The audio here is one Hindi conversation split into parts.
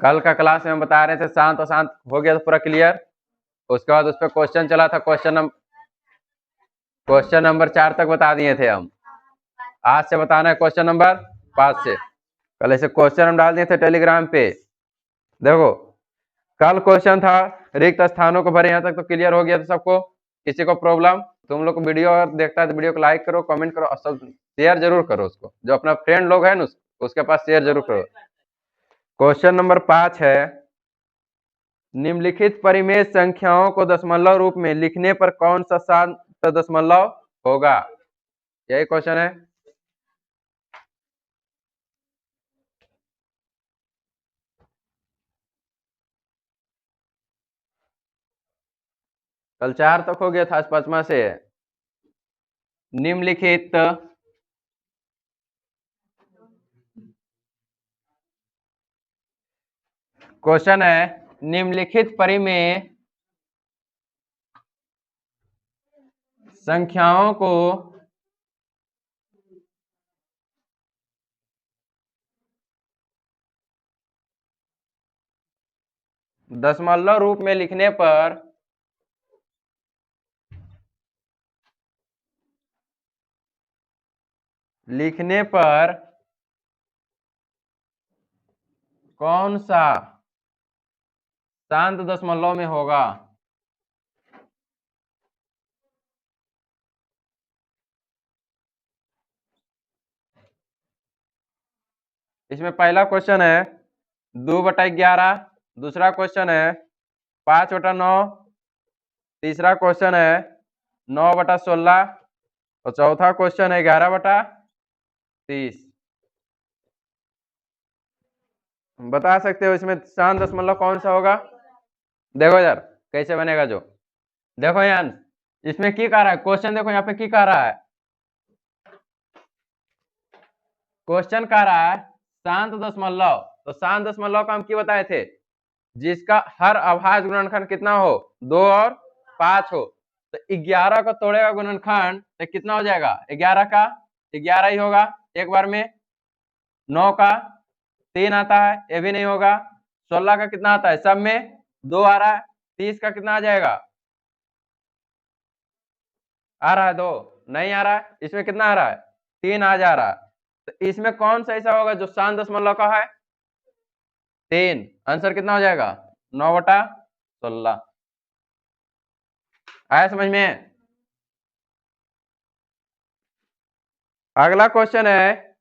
कल का क्लास में हम बता रहे थे शांत अशांत हो गया था पूरा क्लियर। उसके बाद उस पर क्वेश्चन चला था, क्वेश्चन नंबर 4 तक बता दिए थे हम। आज से बताना है क्वेश्चन नंबर 5 से। कल ऐसे क्वेश्चन हम डाल दिए थे टेलीग्राम पे। देखो कल क्वेश्चन था रिक्त स्थानों को भरे, यहाँ तक तो क्लियर हो गया था सबको। किसी को प्रॉब्लम? तुम लोग को वीडियो अगर देखता है तो वीडियो को लाइक करो, कमेंट करो और सब शेयर जरूर करो। उसको जो अपना फ्रेंड लोग है ना उसके पास शेयर जरूर करो। क्वेश्चन नंबर 5 है, निम्नलिखित परिमेय संख्याओं को दशमलव रूप में लिखने पर कौन सा शांत दशमलव होगा? यही क्वेश्चन है। कल 4 तक हो गया था, आज 5वां से है। निम्नलिखित क्वेश्चन है, निम्नलिखित परिमेय संख्याओं को दशमलव रूप में लिखने पर कौन सा शांत दशमलव में होगा? इसमें पहला क्वेश्चन है 2/11, दूसरा क्वेश्चन है 5/9, तीसरा क्वेश्चन है 9/16 और चौथा क्वेश्चन है 11/30। बता सकते हो इसमें शांत दशमलव कौन सा होगा? देखो यार कैसे बनेगा जो। देखो यार इसमें की कह रहा है क्वेश्चन, देखो यहाँ पे की कह रहा है, क्वेश्चन कह रहा है शांत दशमलव। तो शांत दशमलव का हम की बताए थे, जिसका हर अभाज्य गुणनखंड कितना हो, 2 और 5 हो। तो 11 को तोड़ेगा गुणनखंड तो कितना हो जाएगा? 11 का 11 ही होगा एक बार में। 9 का 3 आता है, ये भी नहीं होगा। 16 का कितना आता है, सब में 2 आ रहा है। 30 का कितना आ जाएगा? आ रहा है 2, नहीं आ रहा है। इसमें कितना आ रहा है? 3 आ जा रहा है। तो इसमें कौन सा ऐसा होगा जो शांत दशमलव का है? 3। आंसर कितना हो जाएगा? 9/16। आया समझ में? अगला क्वेश्चन है,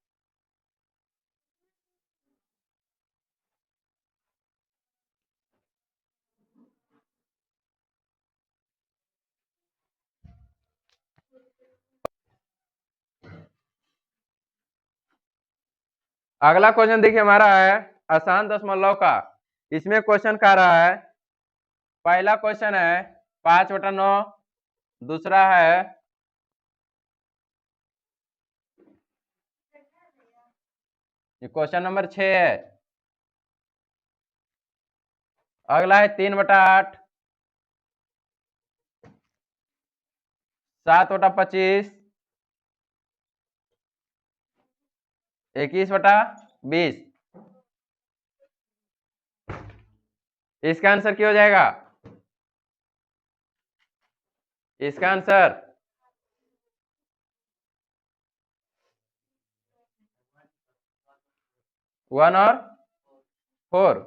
अगला क्वेश्चन देखिए हमारा है अशांत दशमलव का। इसमें क्वेश्चन कह रहा है, पहला क्वेश्चन है 5/9, दूसरा है क्वेश्चन नंबर 6 है, अगला है 3/8, 7/25, 21/20। इसका आंसर क्या हो जाएगा? इसका आंसर 1 और 4।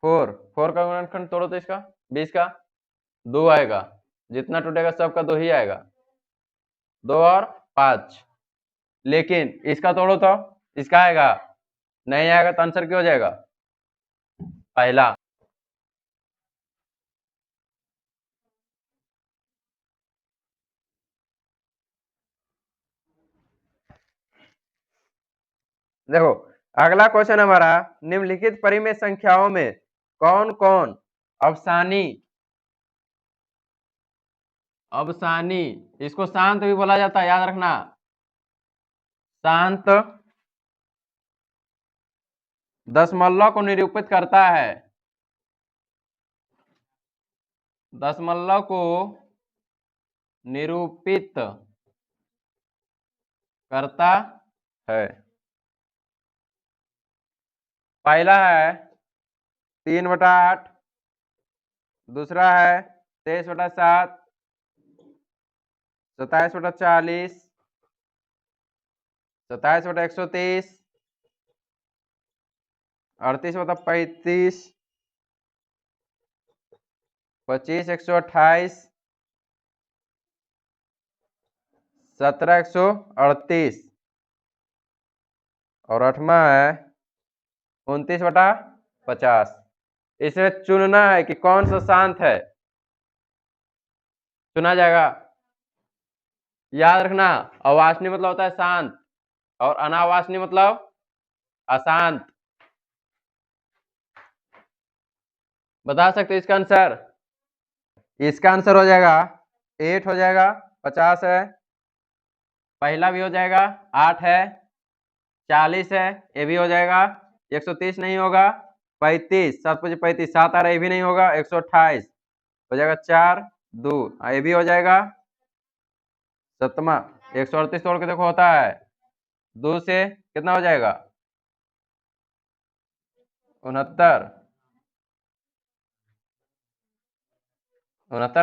4 का गुणनखंड तोड़ो तो इसका 20 का 2 आएगा, जितना टूटेगा सबका 2 ही आएगा। 2 और 5। लेकिन इसका तोड़ो तो इसका आएगा, नहीं आएगा। तो आंसर क्या हो जाएगा? पहला। देखो अगला क्वेश्चन हमारा, निम्नलिखित परिमेय संख्याओं में कौन कौन अवसानी, इसको शांत भी बोला जाता है, याद रखना। शांत दशमलव को निरूपित करता है, दशमलव को निरूपित करता है। पहला है 3/8, दूसरा है 23/7, 27/40, 27/130, 38/35, 25/128, 17/138 और 8वां है 29/50। इसमें चुनना है कि कौन सा शांत है, चुना जाएगा। याद रखना, अवासनीय मतलब होता है शांत और अनावासनीय मतलब अशांत। बता सकते हो इसका आंसर? इसका आंसर हो जाएगा 8 हो जाएगा, 50 है, पहला भी हो जाएगा, 8 है, 40 है, ये भी हो जाएगा, 130 नहीं होगा, 35, 7×5 = 35, 7 आ रहा है, ये भी नहीं होगा, 128 हो जाएगा, 4 2 ये भी हो जाएगा, 7वां 138 तोड़ के देखो होता है 2 से कितना हो जाएगा, 69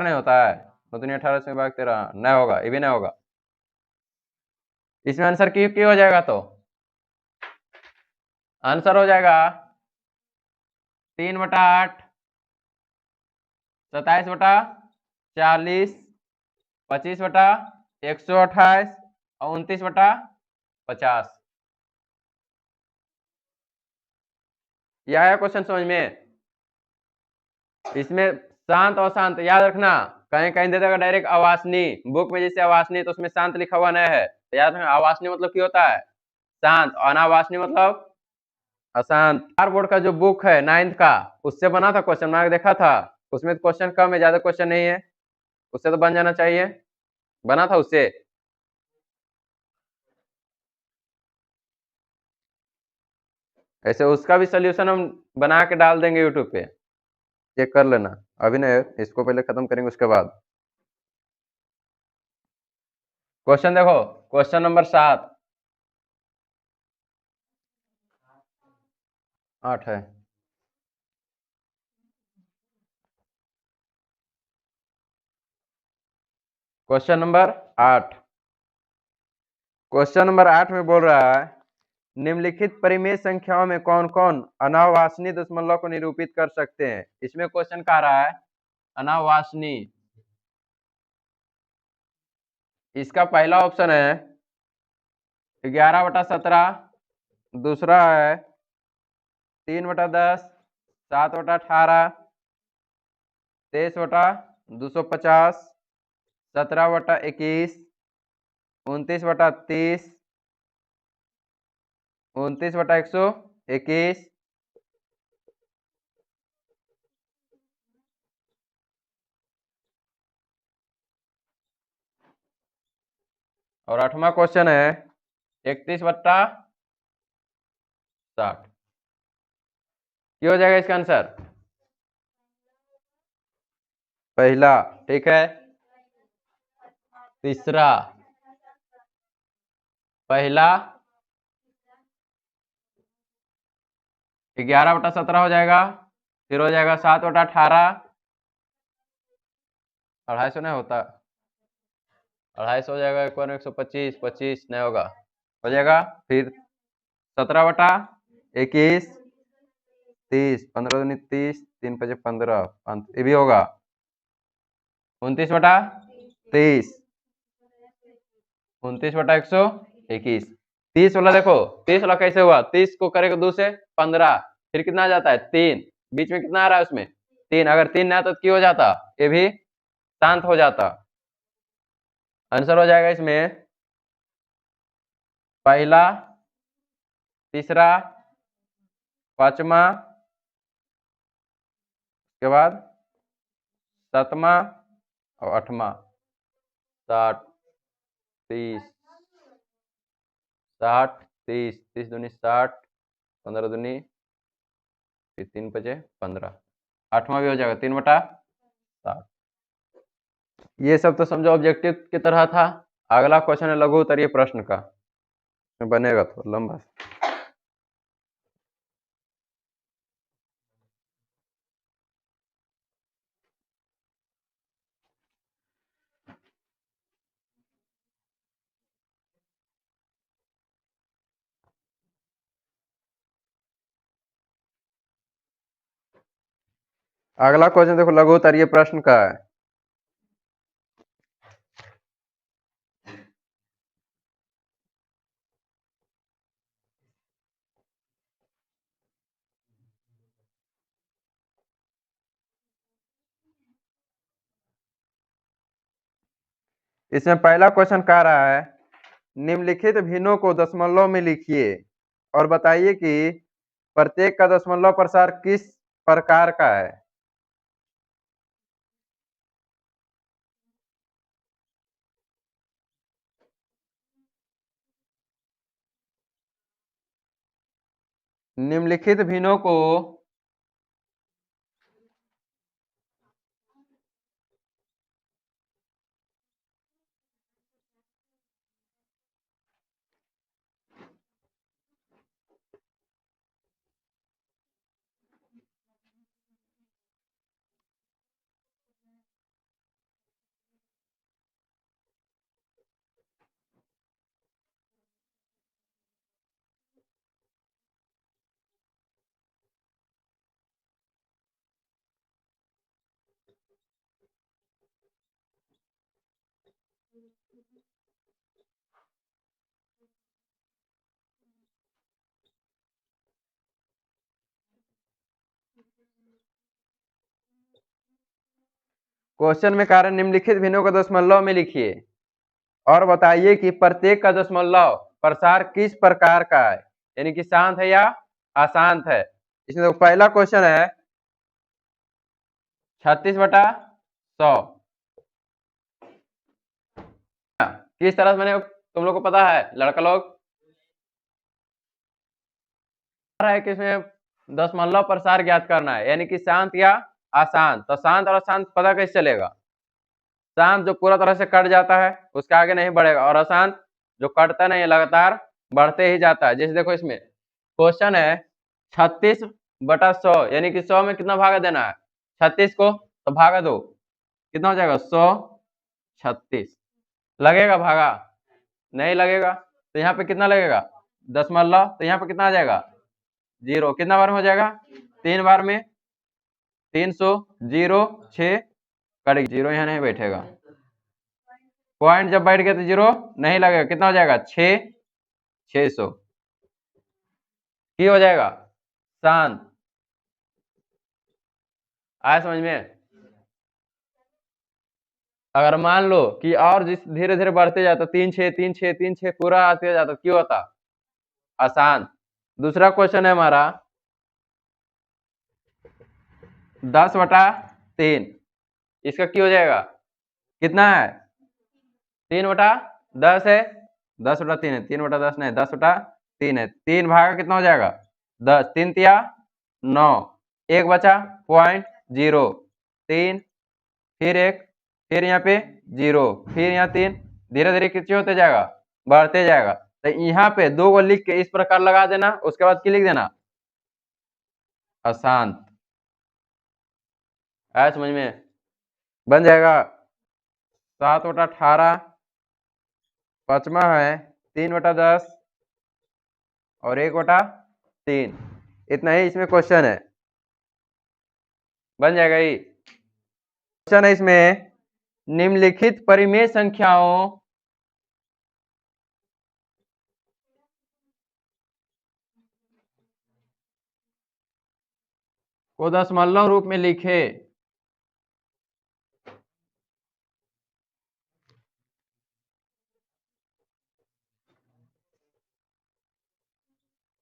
नहीं होता है, 18 से भाग 13 नहीं होगा, ये भी नहीं होगा। इसमें आंसर क्यों हो जाएगा, तो आंसर हो जाएगा 3/8, 27/40, 25/128 और 29/50। यह आया क्वेश्चन समझ में? इसमें शांत और शांत याद रखना, कहीं कहीं दे देगा डायरेक्ट अवासनीय, बुक में जैसे अवासनीय तो उसमें शांत लिखा हुआ नहीं है, तो याद रखना अवासनीय मतलब क्या होता है, शांत, अनावासनीय मतलब अशांत। आर बोर्ड का जो बुक है 9th का, उससे बना था क्वेश्चन, मैंने देखा था, उसमें क्वेश्चन कम है, ज्यादा क्वेश्चन नहीं है, उससे तो बन जाना चाहिए, बना था उससे। ऐसे उसका भी सोल्यूशन हम बना के डाल देंगे यूट्यूब पे, चेक कर लेना। अभी नहीं, इसको पहले खत्म करेंगे उसके बाद। क्वेश्चन देखो, क्वेश्चन नंबर 7 8 है। क्वेश्चन नंबर 8, क्वेश्चन नंबर 8 में बोल रहा है निम्नलिखित परिमेय संख्याओं में कौन कौन अनावासनीय दशमलव को निरूपित कर सकते हैं। इसमें क्वेश्चन कह रहा है अनावासनीय। इसका पहला ऑप्शन है 11/17, दूसरा है 3/10, 7/18, 23/250, 17/21, 29/30, 29/121 और 8वां क्वेश्चन है 31/60। क्या हो जाएगा इसका आंसर? पहला, ठीक है, तीसरा, पहला 11/17 हो जाएगा, फिर हो जाएगा 7/18, 250 नहीं होता, 250 हो जाएगा, 125, 25 नहीं होगा, हो जाएगा, फिर 17/21, 30, 15 × 30, 3×5 = 15, ये भी होगा, 29/30, 29/121, 30 वाला देखो, 30 वाला कैसे हुआ, 30 को करेगा 2 से 15, फिर कितना आ जाता है 3, बीच में कितना आ रहा है उसमें 3, अगर 3 ना तो क्या हो जाता, ये भी शांत हो जाता। आंसर हो जाएगा इसमें पहला, तीसरा, पांचवा, के बाद 7वां और 8वां। 60 30 60 30 30 दूनी 60, 15 दूनी, फिर 3×5 = 15, 8वां भी हो जाएगा 3/60। ये सब तो समझो ऑब्जेक्टिव की तरह था। अगला क्वेश्चन है लघु उत्तरीय प्रश्न का, बनेगा तो लंबा। अगला क्वेश्चन देखो, लघु उत्तरीय प्रश्न का है। इसमें पहला क्वेश्चन कह रहा है, निम्नलिखित भिन्नों को दशमलव में लिखिए और बताइए कि प्रत्येक का दशमलव प्रसार किस प्रकार का है। निम्नलिखित भिन्नों को क्वेश्चन में कारण निम्नलिखित भिन्नों को दशमलव में लिखिए और बताइए कि प्रत्येक का दशमलव प्रसार किस प्रकार का है, यानी कि शांत है या अशांत है। इसमें तो पहला क्वेश्चन है 36/100 किस तरह से मैंने, तुम लोग को पता है लड़का लोग है कि इसमें दशमलव प्रसार ज्ञात करना है, यानी कि शांत या अशांत। तो शांत और अशांत पता कैसे चलेगा? शांत जो पूरा तरह से कट जाता है उसके आगे नहीं बढ़ेगा, और अशांत जो कटता नहीं है लगातार बढ़ते ही जाता है। जैसे देखो इसमें क्वेश्चन है 36/100, यानी कि 100 में कितना भागा देना है? 36 को तो भागा दो, कितना हो जाएगा? 136 लगेगा भागा? नहीं लगेगा। तो यहाँ पे कितना लगेगा? दशमलव। तो यहाँ पे कितना आ जाएगा? 0। कितना बार में हो जाएगा? 3 बार में 300, 0, 6 कट, 0 यहाँ नहीं बैठेगा। पॉइंट जब बैठ गया तो 0 नहीं लगेगा। कितना हो जाएगा? 600 की हो जाएगा शांत। आया समझ में? अगर मान लो कि और जिस धीरे धीरे बढ़ते जाता 3 6 3 6 3 6 पूरा आते जाता, क्यों होता? अशांत। दूसरा क्वेश्चन है हमारा 10/3, इसका क्या हो जाएगा? कितना है? 3/10 है। 10/3 है, 3/10 नहीं, 10/3 है। 3 भागा कितना हो जाएगा? 10। 3 तिया 9, एक बचा पॉइंट 0, 3 फिर 1, फिर यहाँ पे 0, फिर यहाँ 3, धीरे धीरे कितने होते जाएगा? बढ़ते जाएगा। तो यहाँ पे 2 को लिख के इस प्रकार लगा देना, उसके बाद क्या लिख देना? अशांत। आया समझ में? बन जाएगा 7/18, पांचवा है 3/10 और 1/3। इतना ही इसमें क्वेश्चन है। बन जाएगा ये क्वेश्चन है। इसमें निम्नलिखित परिमेय संख्याओं को दशमलव रूप में लिखे।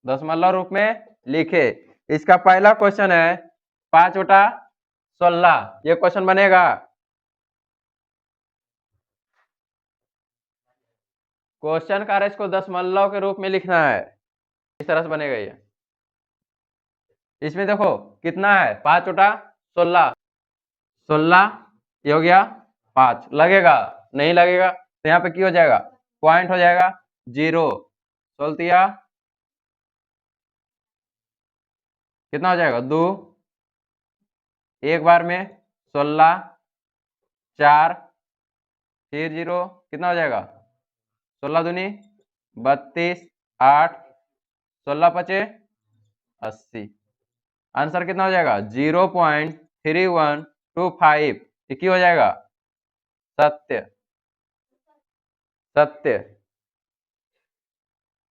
दशमलव रूप में लिखे। इसका पहला क्वेश्चन है 5/16। ये क्वेश्चन बनेगा। क्वेश्चन का इसको दशमलव के रूप में लिखना है, इस तरह से बनेगा ये। इसमें देखो कितना है? 5/16, 16 ये हो गया 5। लगेगा? नहीं लगेगा। तो यहाँ पे क्या हो जाएगा? पॉइंट हो जाएगा 0। 16 कितना हो जाएगा? 2, एक बार में 16, 4 फिर 0, कितना हो जाएगा? 16 दूनी 32, 8 16 × 5 = 80। आंसर कितना हो जाएगा? 0.80। 3125, ये क्या हो जाएगा? सत्य। सत्य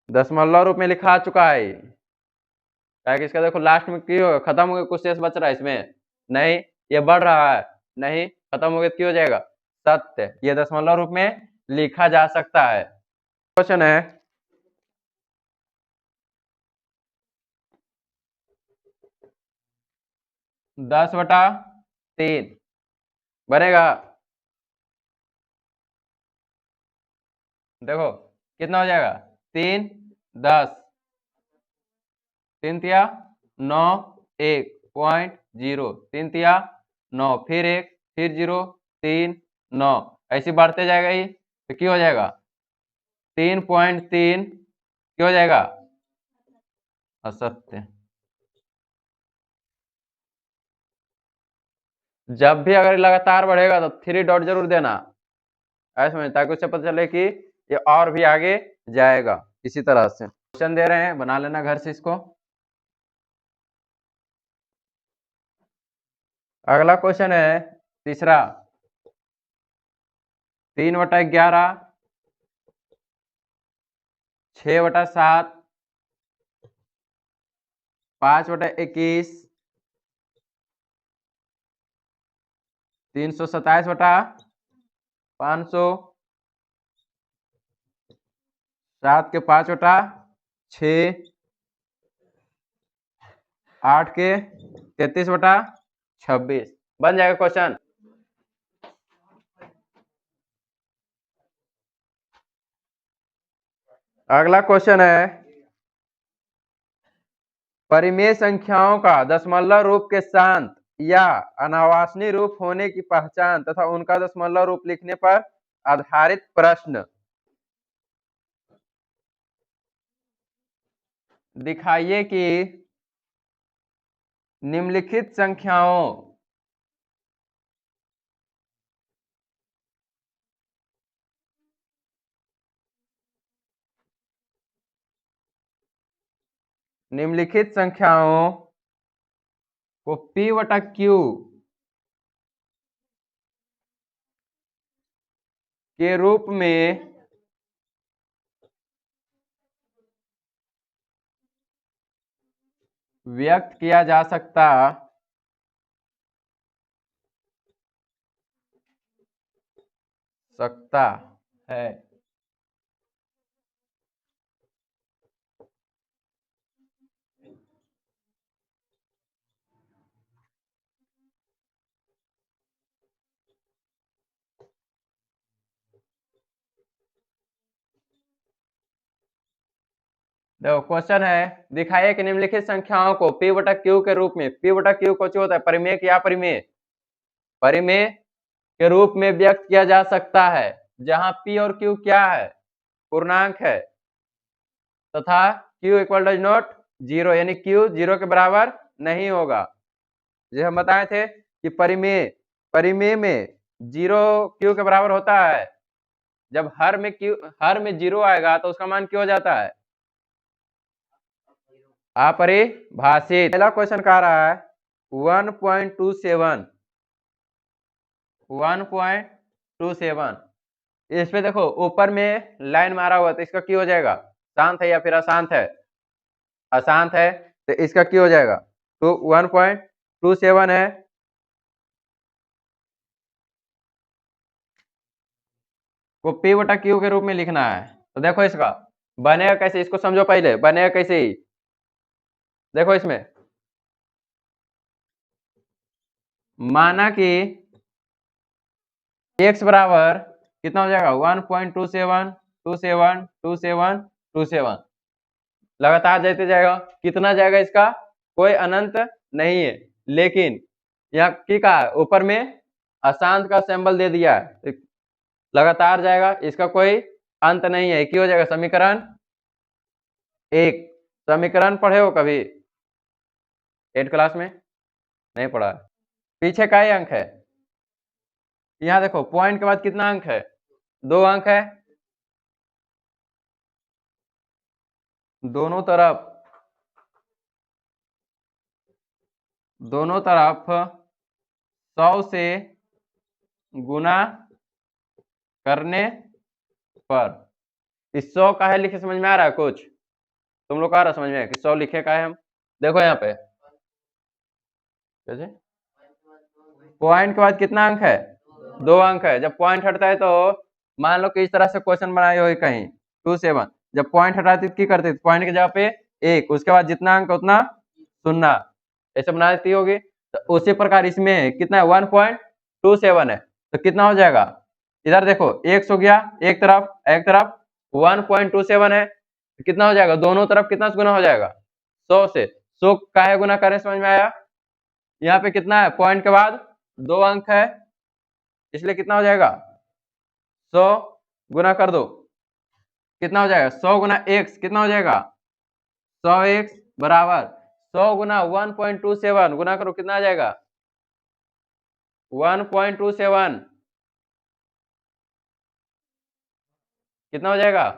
दशमलव रूप में लिखा आ चुका है। क्या कि इसका देखो लास्ट में क्यों खत्म हो गया, कुछ शेष बच रहा है इसमें? नहीं, ये बढ़ रहा है। नहीं, खत्म हो गया, क्यों हो जाएगा? सत्य। ये दशमलव रूप में लिखा जा सकता है। क्वेश्चन है 10/3 बनेगा। देखो कितना हो जाएगा? 3 10 3 तिया 9 1.0 3 तिया 9 फिर 1 फिर 0 3 9 ऐसे बढ़ते जाएगा ये, तो क्या हो जाएगा? 3.3 क्या हो जाएगा? असत्य। जब भी अगर लगातार बढ़ेगा तो 3 डॉट जरूर देना, ऐसा समझ, ताकि उससे पता चले कि ये और भी आगे जाएगा। इसी तरह से क्वेश्चन दे रहे हैं, बना लेना घर से इसको। अगला क्वेश्चन है तीसरा, 3/11 6/7 5/21 327/500 7 के 5/6 8 के 33/26 बन जाएगा क्वेश्चन। अगला क्वेश्चन है, परिमेय संख्याओं का दशमलव रूप के शांत या अनावासनीय रूप होने की पहचान तथा उनका दशमलव रूप लिखने पर आधारित प्रश्न। दिखाइए कि निम्नलिखित संख्याओं निम्नलिखित संख्याओं को P/Q के रूप में व्यक्त किया जा सकता है। देखो क्वेश्चन है, दिखाइए कि निम्नलिखित संख्याओं को P/Q के रूप में, P/Q कुछ होता है परिमेय क्या परिमेय, परिमेय के रूप में व्यक्त किया जा सकता है, जहां P और Q क्या है? पूर्णांक है, तथा Q = नॉट 0, यानी Q 0 के बराबर नहीं होगा। जो हम बताए थे कि परिमेय परिमेय में 0 Q के बराबर होता है। जब हर में 0 आएगा तो उसका मान क्या हो जाता है? अपरिभाषित। पहला क्वेश्चन कह रहा है 1.27 इस पे देखो ऊपर में लाइन मारा हुआ, तो इसका क्या हो जाएगा? शांत है या फिर अशांत है? अशांत है, तो इसका क्या हो जाएगा? तो 1.27 है, को P/Q के रूप में लिखना है। तो देखो इसका बनेगा कैसे, इसको समझो पहले बनेगा कैसे ही। देखो इसमें माना कि x बराबर कितना हो जाएगा? 1.27 27 27 27 लगातार जाते जाएगा। कितना जाएगा इसका कोई अनंत नहीं है, लेकिन यहाँ की का ऊपर में अशांत का सिंबल दे दिया है, लगातार जाएगा, इसका कोई अंत नहीं है। क्या हो जाएगा? समीकरण 1। समीकरण पढ़े हो कभी 8 क्लास में? नहीं पढ़ा। पीछे का ही अंक है, यहाँ देखो पॉइंट के बाद कितना अंक है? 2 अंक है। दोनों तरफ 100 से गुना करने पर, इस 100 का है लिखे, समझ में आ रहा है कुछ? तुम लोग आ रहा समझ में कि 100 लिखे का है हम? देखो यहाँ पे कैसे पॉइंट के बाद कितना अंक है? 2 अंक है। जब पॉइंट हटता है तो मान लो कि इस तरह से क्वेश्चन बनाए हो कहीं 27, जब पॉइंट हटाती की करती पॉइंट की जगह पे 1, उसके बाद जितना अंक उतना 0, ऐसे बना देती होगी। तो उसी प्रकार इसमें कितना है? 1.27 है। तो कितना हो जाएगा? इधर देखो x हो गया एक तरफ 1.27 है, तो कितना हो जाएगा? दोनों तरफ कितना गुना हो जाएगा? 100 से। 100 काहे गुना करें, समझ में आया? यहाँ पे कितना है? पॉइंट के बाद 2 अंक है, इसलिए कितना हो जाएगा? 100 गुना कर दो, कितना हो जाएगा? 100 गुना x कितना हो जाएगा? 100x बराबर 100 गुना 1.27 गुना करो, कितना आ जाएगा? 1.27 कितना हो जाएगा?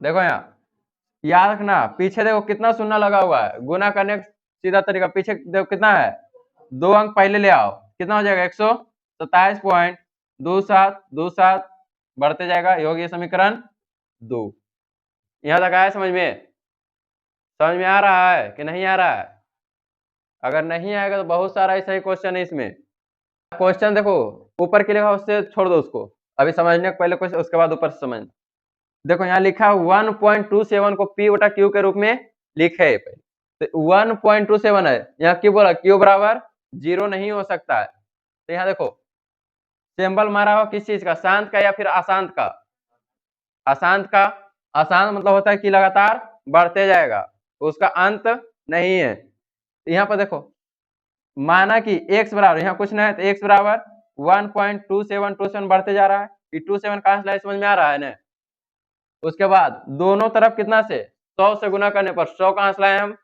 देखो यहाँ याद रखना, पीछे देखो कितना शून्य लगा हुआ है। गुना करने का सीधा तरीका, पीछे देखो कितना है? 2 अंक पहले ले आओ, कितना हो जाएगा? 127.2727 बढ़ते जाएगा, ये हो गया समीकरण 2। यहाँ तक आया समझ में? समझ में आ रहा है कि नहीं आ रहा है? अगर नहीं आएगा तो बहुत सारा ऐसा ही क्वेश्चन है इसमें। क्वेश्चन देखो ऊपर के लिखा उससे छोड़ दो उसको, अभी समझने को पहले क्वेश्चन, उसके बाद ऊपर से समझ। देखो यहाँ लिखा 1.27 को P बटा Q के रूप में लिखे, तो 1.27 है, यहाँ क्यों बोला? Q बराबर 0 नहीं हो सकता है। तो यहाँ देखो सिंबल मारा हुआ किस चीज का? शांत का या फिर अशांत का? अशांत का। अशांत मतलब होता है कि लगातार बढ़ते जाएगा, उसका अंत नहीं है। यहाँ पर देखो माना कि x बराबर, यहाँ कुछ नहीं है, तो x बराबर 1.2727 बढ़ते जा रहा है, कि 27 कहां से लाए, समझ में आ रहा है ना? उसके बाद दोनों तरफ कितना से? 100 से गुना करने पर 100 कहां से लाए हम?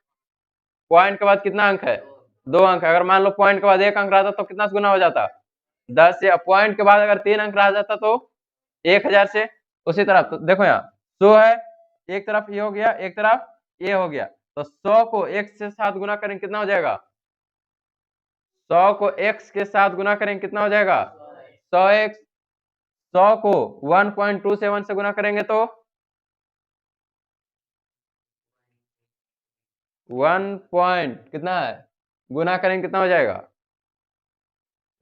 पॉइंट के बाद कितना अंक है? 2 अंक है। अगर मान लो पॉइंट के बाद 1 अंक रहता तो कितना से गुना हो जाता? 10 से। पॉइंट के बाद अगर 3 अंक रह जाता तो 1000 से। उसी तरह तो देखो यहाँ 100 है, एक तरफ ये हो गया, एक तरफ ये हो गया, तो 100 को x से 7 गुना करेंगे, कितना हो जाएगा? 100 को x के साथ गुना करेंगे, कितना हो जाएगा? 100x। 100 को 1.27 से गुना करेंगे तो 1 पॉइंट कितना है? गुना करेंगे कितना हो जाएगा?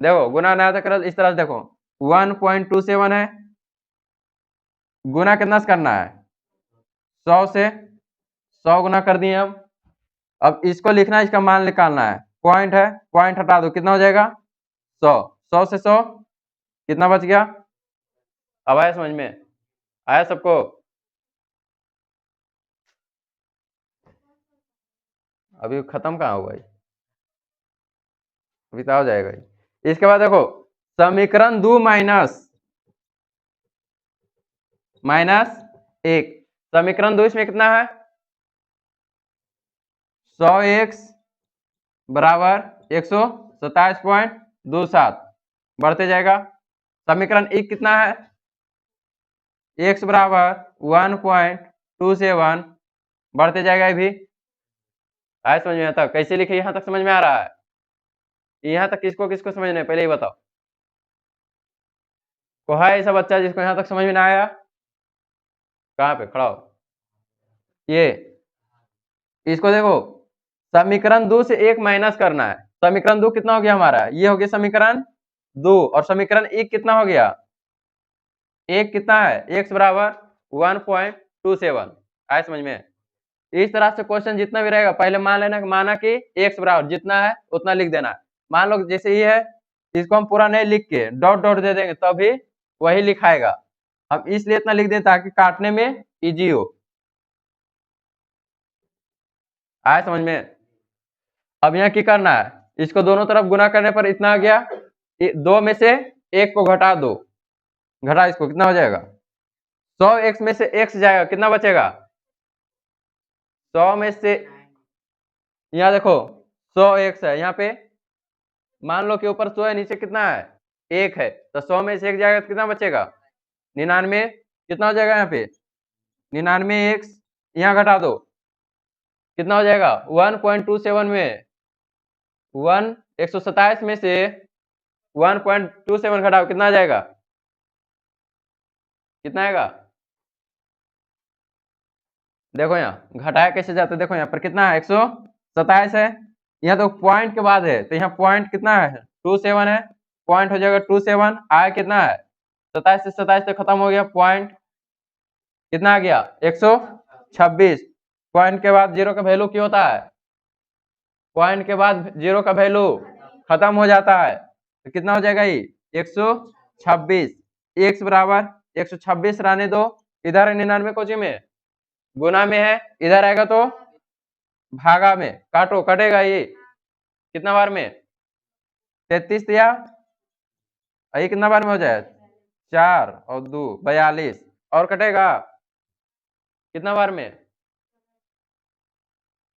देखो गुना ना तो करो, इस तरह से देखो 1.27 है, गुना कितना से करना है? 100 से। 100 गुना कर दिए हम। अब इसको लिखना है, इसका मान निकालना है। पॉइंट है, पॉइंट हटा दो, कितना हो जाएगा? 100। 100 से 100 कितना बच गया? अब आया समझ में? आया सबको? अभी खत्म कहाँ हुआ? अभी तो आ जाएगा। इसके बाद देखो समीकरण 2 माइनस 1, समीकरण 2 इसमें कितना है? 100x बराबर 127.27 बढ़ते जाएगा। समीकरण 1 कितना है? x बराबर 1.27 बढ़ते जाएगा। ये भी आया समझ में? यहाँ तक कैसे लिखे, यहाँ तक समझ में आ रहा है? यहाँ तक किसको किसको समझना है पहले ही बताओ। को है ऐसा बच्चा जिसको यहाँ तक समझ में ना आया? कहाँ पे खड़ा हो? ये इसको देखो, समीकरण 2 से 1 माइनस करना है। समीकरण 2 कितना हो गया हमारा? ये हो गया समीकरण 2, और समीकरण 1 कितना हो गया? 1 कितना है? x बराबर 1.27। आया समझ में? इस तरह से क्वेश्चन जितना भी रहेगा पहले मान लेना, माना कि x बराबर जितना है उतना लिख देना है। मान लो जैसे ये है, इसको हम पूरा नहीं लिख के डॉट डॉट दे देंगे तभी वही लिखाएगा। हम इसलिए इतना लिख दें ताकि काटने में इजी हो। आया समझ में? अब यहाँ क्या करना है? इसको दोनों तरफ गुना करने पर इतना आ गया, 2 में से 1 को घटा दो, घटा इसको, कितना हो जाएगा? 100x में से x जाएगा, कितना बचेगा? 100 में से, यहाँ देखो 100x है, यहाँ पे मान लो कि ऊपर 100 है, नीचे कितना है? 1 है, तो 100 में से 1 जाएगा तो कितना बचेगा? 99। कितना हो जाएगा यहाँ पे? 99x, यहाँ घटा दो, कितना हो जाएगा? 1.27 में 1 127 में से 1.27 घटाओ, कितना आ जाएगा? कितना आएगा? देखो यहाँ घटाया कैसे जाता है, देखो यहाँ पर कितना है, 127 है, यहाँ तो पॉइंट के बाद है, तो यहाँ पॉइंट कितना है, 27 है, पॉइंट हो जाएगा 27, आया कितना है, 27 से 27 तक खत्म हो गया, पॉइंट कितना आ गया, 126। पॉइंट के बाद जीरो का वैल्यू क्या होता है, पॉइंट के बाद जीरो का वैल्यू खत्म हो जाता है, तो कितना हो जाएगा ये, 126। x बराबर 126 रहने दो, इधर 99 कोची में गुना में है, इधर आएगा तो भागा में, काटो, कटेगा ये कितना बार में, 33 दिया, ये कितना बार में हो जाए, 4 और 2 42, और कटेगा कितना बार में,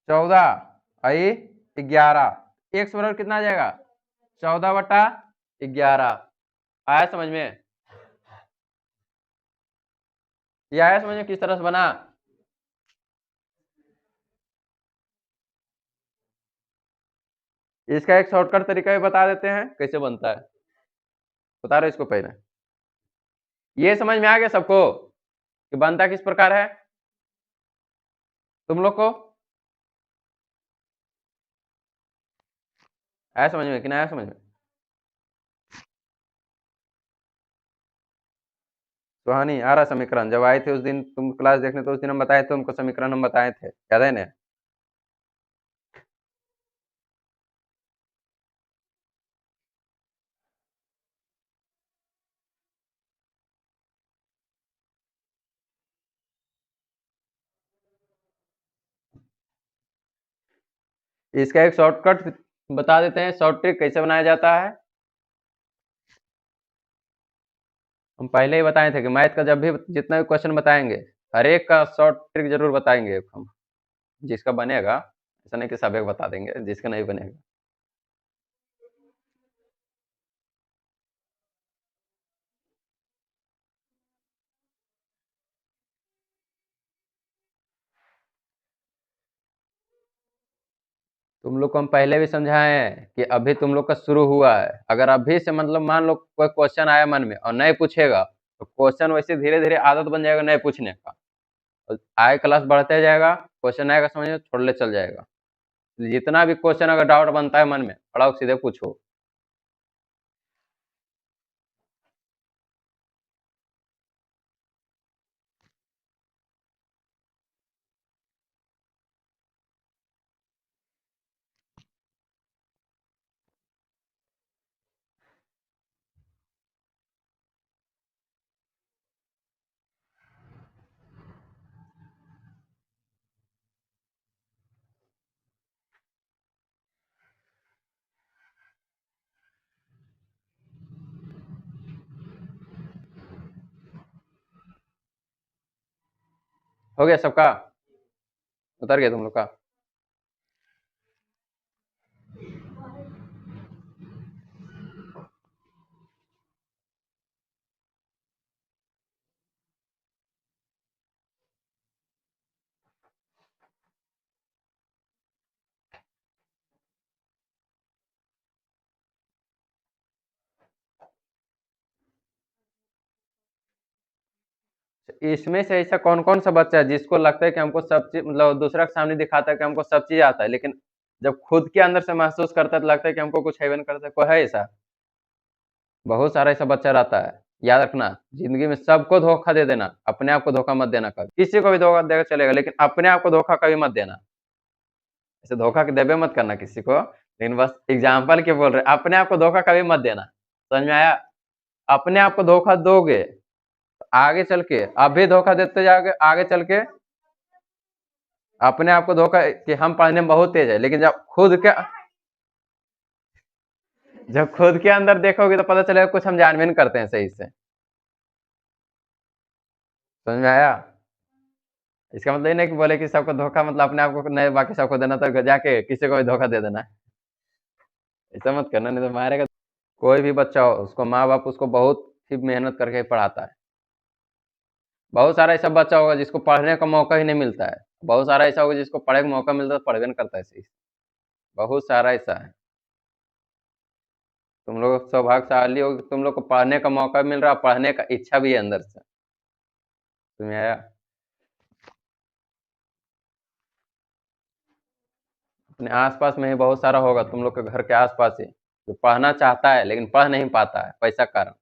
14, आई 11, x बराबर कितना आ जाएगा, 14/11। आया समझ में, ये आया समझ में किस तरह से बना। इसका एक शॉर्टकट तरीका भी बता देते हैं कैसे बनता है, बता रहे इसको पहले। ये समझ में आ गया सबको कि बनता किस प्रकार है, तुम लोग को आया समझ में कि नहीं आया समझ में? सुहानी आ रहा समीकरण, जब आए थे उस दिन तुम क्लास देखने, तो उस दिन हम बताए थे, उनको समीकरण हम बताए थे, याद है ना? इसका एक शॉर्टकट बता देते हैं, शॉर्ट ट्रिक कैसे बनाया जाता है। हम पहले ही बताए थे कि मैथ का जब भी जितना भी क्वेश्चन बताएंगे, हर एक का शॉर्ट ट्रिक जरूर बताएंगे हम, जिसका बनेगा, ऐसा नहीं कि सब एक बता देंगे, जिसका नहीं बनेगा। तुम लोग को हम पहले भी समझाए हैं कि अभी तुम लोग का शुरू हुआ है, अगर अभी से मतलब मान लो कोई क्वेश्चन आया मन में और नहीं पूछेगा, तो क्वेश्चन वैसे धीरे धीरे आदत बन जाएगा नहीं पूछने का, और आए क्लास बढ़ते जाएगा, क्वेश्चन आएगा समझ में, छोड़ ले चल जाएगा। जितना भी क्वेश्चन अगर डाउट बनता है मन में, पढ़ाओ सीधे पूछो। हो गया सबका, उतर गया तुम लोग का? इसमें से ऐसा कौन कौन सा बच्चा है जिसको लगता है कि हमको सब चीज, मतलब दूसरा के सामने दिखाता है कि हमको सब चीज आता है, लेकिन जब खुद के अंदर से महसूस करता है तो लगता है कि हमको कुछ है नहीं करता, कोई है ऐसा? बहुत सारा ऐसा बच्चा रहता है। याद रखना, जिंदगी में सबको धोखा दे देना, अपने आप को धोखा मत देना, कभी किसी को भी धोखा देगा चलेगा, लेकिन अपने आप को धोखा कभी मत देना। ऐसे धोखा के देवे मत करना किसी को, लेकिन बस एग्जाम्पल के बोल रहे, अपने आप को धोखा कभी मत देना, समझ में आया? अपने आप को धोखा दोगे तो आगे चल के, अभी धोखा देते जाओगे, आगे चल के अपने आप को धोखा कि हम पढ़ने में बहुत तेज है, लेकिन जब खुद के अंदर देखोगे तो पता चलेगा कुछ हम जान भी नहीं करते हैं सही से। समझ में आया? इसका मतलब ये नहीं कि बोले कि सबको धोखा मतलब अपने आप को नहीं, बाकी सबको देना, तो जाके किसी को भी धोखा दे देना, ऐसा मत करना, नहीं तो मारेगा। कोई भी बच्चा हो, उसको माँ बाप उसको बहुत ही मेहनत करके पढ़ाता है। बहुत सारा ऐसा बच्चा होगा जिसको पढ़ने का मौका ही नहीं मिलता है, बहुत सारा ऐसा होगा जिसको पढ़ने का मौका मिलता है, पढ़वे नहीं करता है सही से। बहुत सारा ऐसा है। तुम लोग सौभाग्यशाली हो कि तुम लोग को पढ़ने का मौका मिल रहा, पढ़ने का इच्छा भी है अंदर से। तुम्हें आया? अपने आसपास में ही बहुत सारा होगा तुम लोग के घर के आसपास ही, जो पढ़ना चाहता है लेकिन पढ़ नहीं पाता है पैसा के कारण।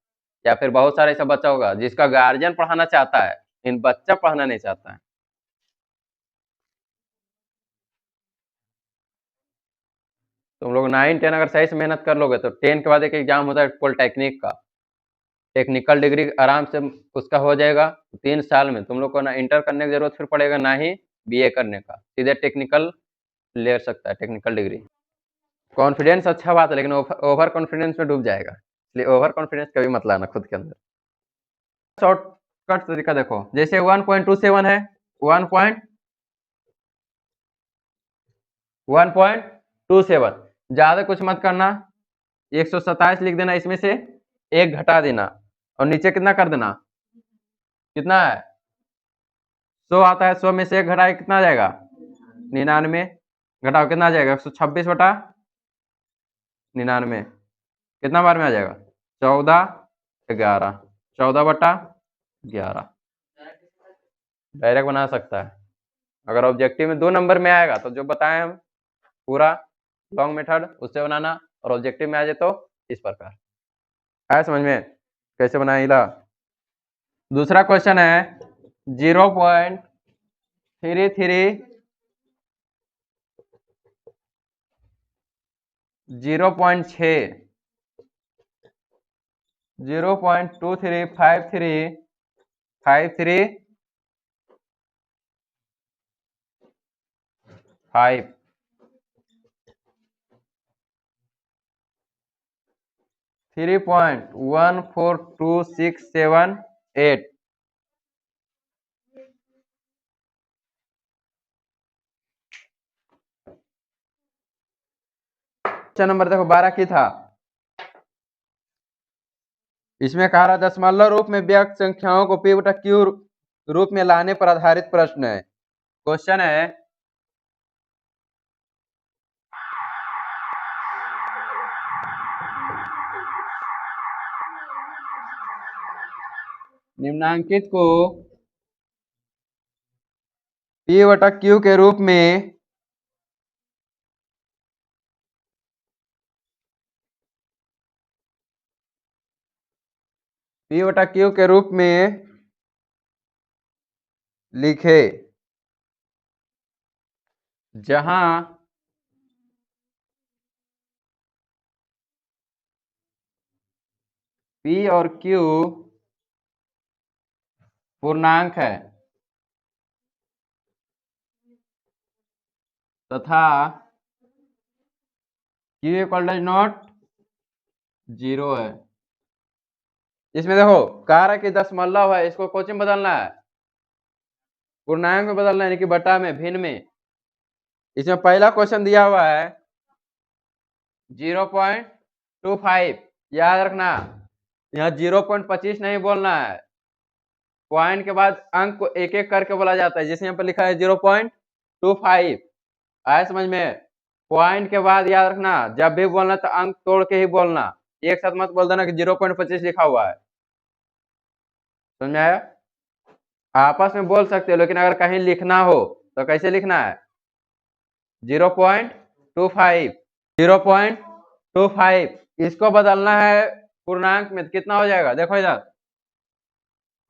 या फिर बहुत सारा ऐसा बच्चा होगा जिसका गार्जियन पढ़ाना चाहता है लेकिन बच्चा पढ़ना नहीं चाहता है। तुम लोग 9 10 अगर सही से मेहनत कर लोगे तो 10 के बाद एक एग्जाम होता है पॉलिटेक्निक का, टेक्निकल डिग्री आराम से उसका हो जाएगा। 3 साल में तुम लोग को ना इंटर करने की जरूरत फिर पड़ेगा ना ही बीए करने का, सीधे टेक्निकल ले सकता है, टेक्निकल डिग्री। कॉन्फिडेंस अच्छा बात है लेकिन ओवर कॉन्फिडेंस में डूब जाएगा, इसलिए ओवर कॉन्फिडेंस कभी मत लाना खुद के अंदर। शॉर्टकट तरीका देखो, जैसे 1.27 है, 1.27 ज्यादा कुछ मत करना, 127 लिख देना, इसमें से एक घटा देना और नीचे कितना कर देना, कितना है 100 आता है, 100 में से एक घटाए कितना आ जाएगा 99, घटाओ कितना आ जाएगा 126/99, कितना बार में आ जाएगा 14 11, 14/11 डायरेक्ट बना सकता है। अगर ऑब्जेक्टिव में 2 नंबर में आएगा तो जो बताए हम पूरा लॉन्ग मेथड उससे बनाना, और ऑब्जेक्टिव में आ जाए तो इस प्रकार। आया समझ में कैसे बनाए इला। दूसरा क्वेश्चन है 0.33 0.6 0.2353 5 3.142678। क्वेश्चन नंबर देखो 12 की था, इसमें कहा रहा दशमलव रूप में व्यक्त संख्याओं को p/q रूप में लाने पर आधारित प्रश्न है। क्वेश्चन है निम्नांकित को p/q के रूप में p/q के रूप में लिखे, जहां p और q पूर्णांक है तथा q = नॉट 0 है। इसमें देखो कह रहा है कि दशमलव है, इसको क्वेश्चन बदलना है, पूर्णांक में बदलना है, यानी कि बटा में, भिन्न में। इसमें पहला क्वेश्चन दिया हुआ है 0.25, याद रखना यहाँ 0.25 नहीं बोलना है, पॉइंट के बाद अंक को एक एक करके बोला जाता है, जैसे यहाँ पर लिखा है 0.25। आए समझ में? पॉइंट के बाद याद रखना जब भी बोलना तो अंक तोड़ के ही बोलना, एक साथ मत बोल देना कि 0.25 लिखा हुआ है। समझ में आया? आपस में बोल सकते हो लेकिन अगर कहीं लिखना हो तो कैसे लिखना है 0.25, 0.25। इसको बदलना है पूर्णांक में, कितना हो जाएगा देखो इधर,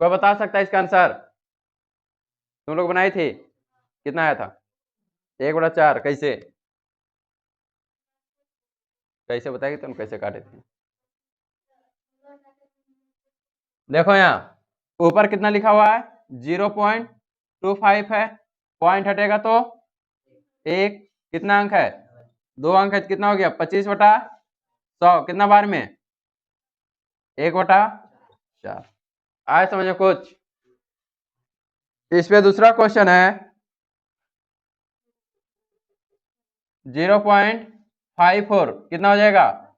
कोई बता सकता है इसका आंसर? तुम लोग बनाई थी, कितना आया था 1/4, कैसे कैसे बताएगी तुम कैसे काटे थे? देखो यहाँ ऊपर कितना लिखा हुआ है 0.25 है, पॉइंट हटेगा तो एक, कितना अंक है 2 अंक है, कितना हो गया 25/100, कितना बार में 1/4। आए समझो कुछ? इस पे दूसरा क्वेश्चन है 0.54, कितना हो जाएगा,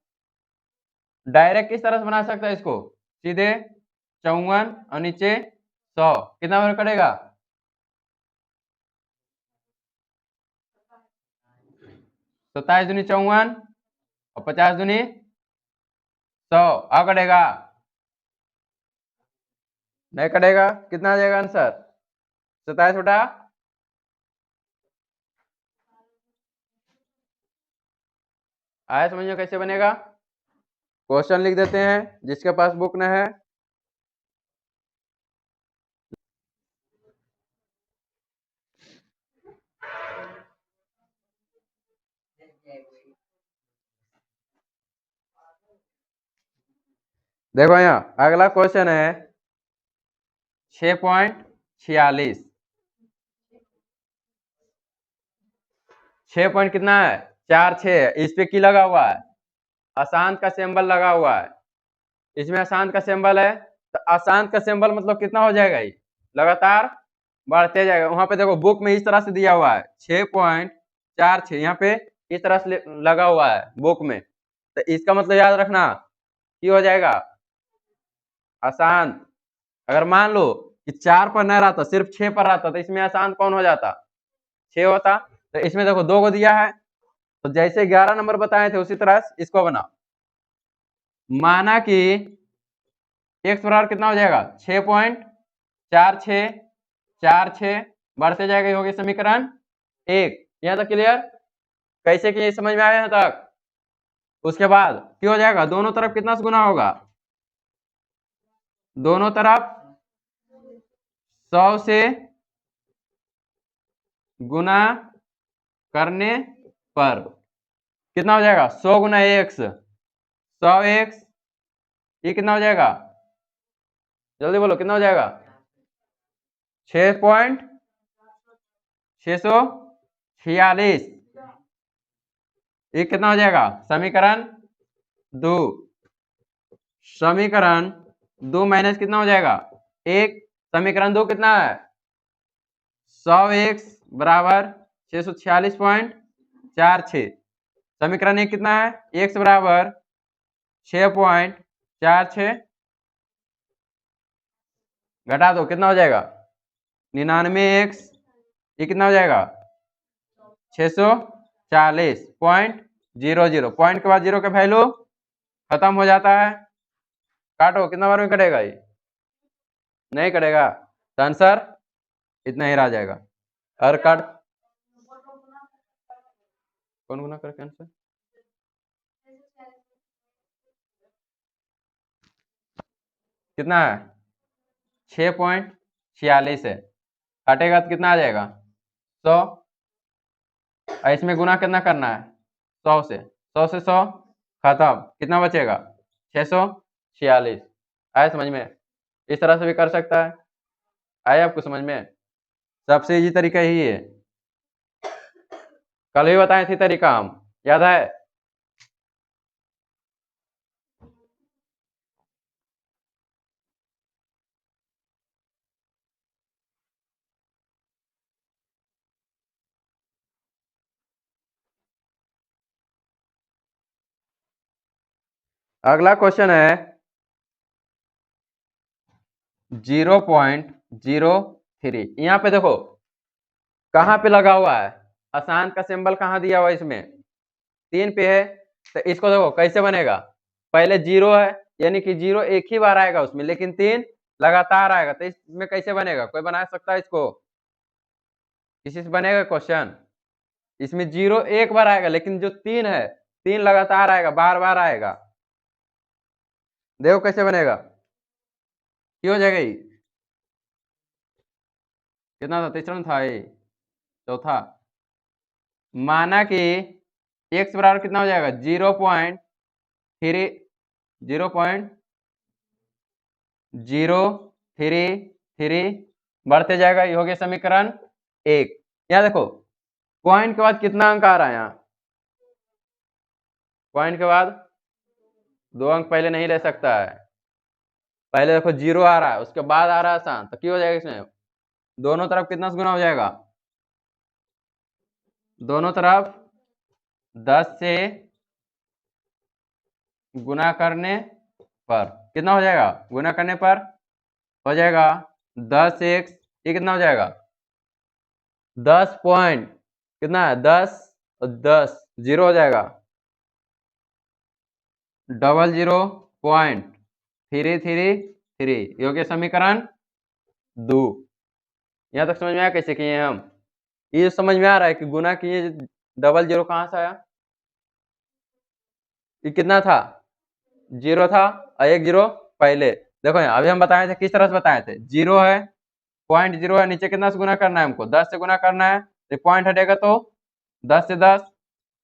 डायरेक्ट किस तरह से बना सकता है इसको, सीधे 54 और नीचे 100, कितना बार करेगा 27 दूनी 54 और 50 दूनी 100 आ कटेगा, नहीं कटेगा, कितना आ जाएगा आंसर? 27 बटा, आया समझ में कैसे बनेगा? क्वेश्चन लिख देते हैं जिसके पास बुक न है। देखो यहाँ अगला क्वेश्चन है 6.46। 6 पॉइंट कितना है? 4 6, इस पे की लगा हुआ है, अशांत का सिंबल लगा हुआ है, इसमें अशांत का सिंबल है, तो अशांत का सिंबल मतलब कितना हो जाएगा? ये लगातार बढ़ते जाएगा। वहां पे देखो बुक में इस तरह से दिया हुआ है 6.46, यहाँ पे इस तरह से लगा हुआ है बुक में, तो इसका मतलब याद रखना कि हो जाएगा अशांत। अगर मान लो कि 4 पर न रहता, सिर्फ 6 पर रहता, तो इसमें अशांत कौन हो जाता? 6 होता। तो इसमें देखो 2 को दिया है, तो जैसे 11 नंबर बताए थे उसी तरह इसको बना। माना कि x बराबर कितना हो जाएगा? 6.46 बढ़ते जाएगा, ये हो गया समीकरण 1। यहाँ तक क्लियर? कैसे कि समझ में आया यहाँ तक? उसके बाद क्या हो जाएगा? दोनों तरफ कितना से गुना होगा? दोनों तरफ 100 से गुना करने पर कितना हो जाएगा? 100 गुना x, 100x, ये कितना हो जाएगा? जल्दी बोलो कितना हो जाएगा? 6.646। ये कितना हो जाएगा? समीकरण 2। समीकरण 2 माइनस कितना हो जाएगा? 1। समीकरण 2 कितना है? 100x बराबर 646.46। समीकरण 1 कितना है? x बराबर 6.46, घटा दो कितना हो जाएगा? 99x, ये कितना हो जाएगा? 640.00। पॉइंट के बाद जीरो का वैल्यू खत्म हो जाता है। काटो, कितना बार में कटेगा? ये नहीं कटेगा, तो आंसर इतना ही रह जाएगा। और काट, कौन गुना करके आंसर? कितना है? 6.46 है, काटेगा तो कितना आ जाएगा? 100। इसमें गुना कितना करना है? 100 से, 100 से 100 खत्म, कितना बचेगा? 646। आया समझ में? इस तरह से भी कर सकता है। आया आपको समझ में? सबसे इजी तरीका यही है, कल भी बताए थे तरीका हम, याद है? अगला क्वेश्चन है 0.03। यहाँ पे देखो कहाँ पे लगा हुआ है? अशांत का सिंबल कहाँ दिया हुआ है? इसमें 3 पे है। तो इसको देखो कैसे बनेगा? पहले 0 है, यानी कि 0 एक ही बार आएगा उसमें, लेकिन 3 लगातार आएगा, तो इसमें कैसे बनेगा? कोई बना सकता है इसको? किसी से बनेगा क्वेश्चन? इसमें 0 एक बार आएगा, लेकिन जो 3 है, 3 लगातार आएगा, बार बार आएगा। देखो कैसे बनेगा, क्यों हो जाएगा? ये कितना था? तीसरा था, ये चौथा। माना कि x बराबर कितना हो जाएगा? 0.033 बढ़ते जाएगा, ये हो गया समीकरण 1। यहाँ देखो पॉइंट के बाद कितना अंक आ रहा है? यहाँ पॉइंट के बाद 2 अंक पहले नहीं ले सकता है। पहले देखो 0 आ रहा है, उसके बाद आ रहा है आसान, तो क्या हो जाएगा? इसमें दोनों तरफ कितना से गुना हो जाएगा? दोनों तरफ 10 से गुना करने पर कितना हो जाएगा? गुना करने पर हो जाएगा 10x, ये कितना हो जाएगा? 10 पॉइंट कितना है? 10 और 10 0 हो जाएगा, 00 0.333 योग्य समीकरण 2। यहां तक समझ में आया कैसे किए हम? ये समझ में आ रहा है कि गुना किए, डबल जीरो कहां से आया? ये कितना था? 0 था और 1 0 पहले। देखो यहाँ अभी हम बताए थे, किस तरह से बताए थे? 0 है, 0.0 है, नीचे कितना से गुना करना है हमको? 10 से गुना करना है, तो पॉइंट हटेगा तो 10 से 10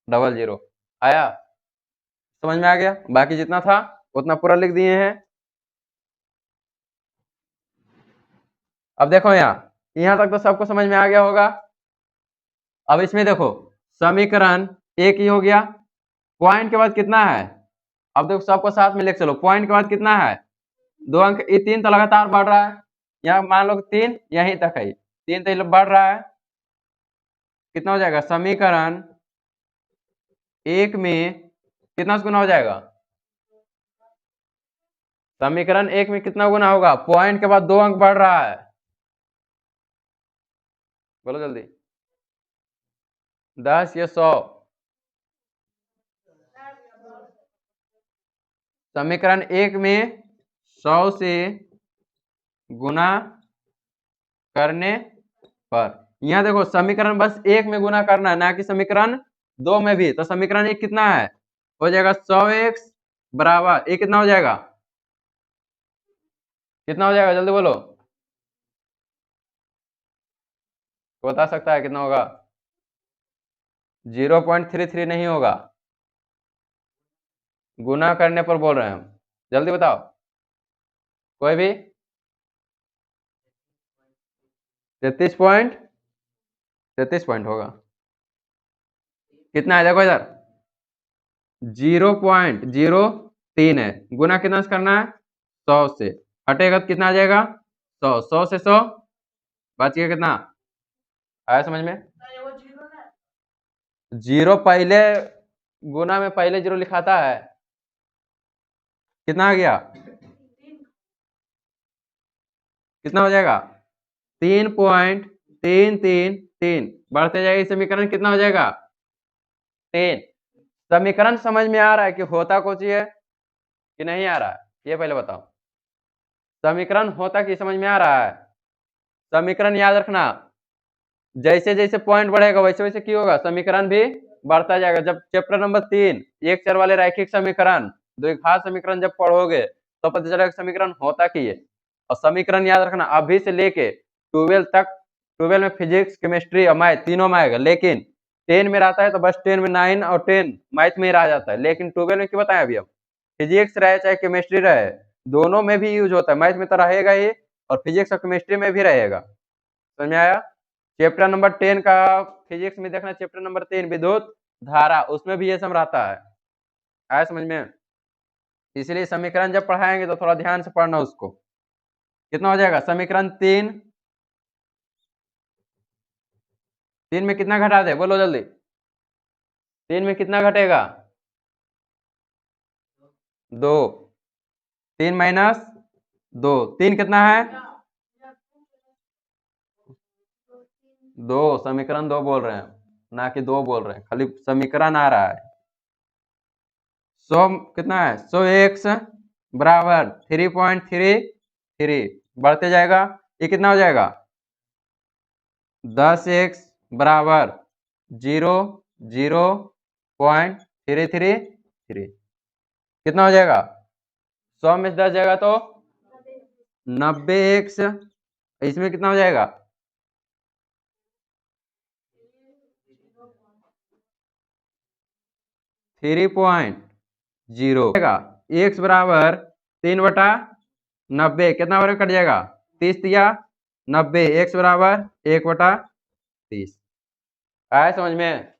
डबल जीरो आया। समझ में आ गया? बाकी जितना था उतना पूरा लिख दिए हैं। अब देखो यहाँ तक तो सबको समझ में आ गया होगा। अब इसमें देखो समीकरण एक ही हो गया, पॉइंट के बाद कितना है? अब देखो सबको साथ में लेके चलो, पॉइंट के बाद कितना है? 2 अंक। ये 3 तो लगातार बढ़ रहा है, यहाँ मान लो 3 यहीं तक है, 3 तो बढ़ रहा है। कितना हो जाएगा? समीकरण एक में कितना से गुना हो जाएगा? समीकरण एक में कितना गुना होगा? पॉइंट के बाद 2 अंक बढ़ रहा है, बोलो जल्दी। 10 या 100? समीकरण एक में 100 से गुना करने पर, यहाँ देखो समीकरण बस एक में गुना करना है, ना कि समीकरण 2 में भी। तो समीकरण एक कितना है? हो जाएगा 100x बराबर, ये कितना हो जाएगा? कितना हो जाएगा जल्दी बोलो, बता सकता है कितना होगा? 0.33 नहीं होगा, गुना करने पर बोल रहे हैं हम, जल्दी बताओ कोई भी। 33 पॉइंट होगा। कितना है देखो इधर? 0.03 है, गुना कितना से करना है? 100 से। हटेगा तो कितना आ जाएगा? 100। 100 से 100 बच गया, कितना आया समझ में? जीरो पहले गुना में पहले जीरो लिखाता है, कितना आ गया? कितना हो जाएगा? 3.333 बढ़ते जाएगा, समीकरण कितना हो जाएगा? 3। समीकरण समझ में आ रहा है कि होता कुछ है कि नहीं आ रहा है? ये पहले बताओ, समीकरण होता कि समझ में आ रहा है? समीकरण याद रखना, जैसे जैसे पॉइंट बढ़ेगा वैसे वैसे क्या होगा? समीकरण भी बढ़ता जाएगा। जब चैप्टर नंबर 3 एक चर वाले रैखिक समीकरण, द्विघात समीकरण जब पढ़ोगे तो पता चलेगा समीकरण होता की है। और समीकरण याद रखना अभी से लेके 12 तक, 12 में फिजिक्स, केमिस्ट्री और मैथ तीनों में आएगा, लेकिन 10 में रहता है तो बस 10 में 9 और 10 मैथ में ही रह जाता है। लेकिन 12 में क्यों बताया अभी हम? फिजिक्स रहे चाहे केमिस्ट्री रहे, दोनों में भी यूज होता है। मैथ में तो रहेगा ही और फिजिक्स और केमिस्ट्री में भी रहेगा। समझ में आया? चैप्टर नंबर 10 का फिजिक्स में देखना, चैप्टर नंबर 3 विद्युत धारा, उसमें भी ये सब रहता है। आया समझ में? इसलिए समीकरण जब पढ़ाएंगे तो थोड़ा ध्यान से पढ़ना उसको। कितना हो जाएगा? समीकरण 3 में कितना घटा दे, बोलो जल्दी। 3 में कितना घटेगा? 2। 3 माइनस 2, 3 कितना है? 2। समीकरण 2 बोल रहे हैं, ना कि 2 बोल रहे हैं, खाली समीकरण आ रहा है। 100 कितना है? 100x बराबर 3.33 बढ़ते जाएगा, ये कितना हो जाएगा? 10x बराबर 0.333 कितना हो जाएगा? 100 में 10 जाएगा तो 90x, इसमें कितना हो जाएगा? 3.0 x बराबर 3/90, कितना बार कट जाएगा? 30 दिया 90, x बराबर 1/30। आया समझ में?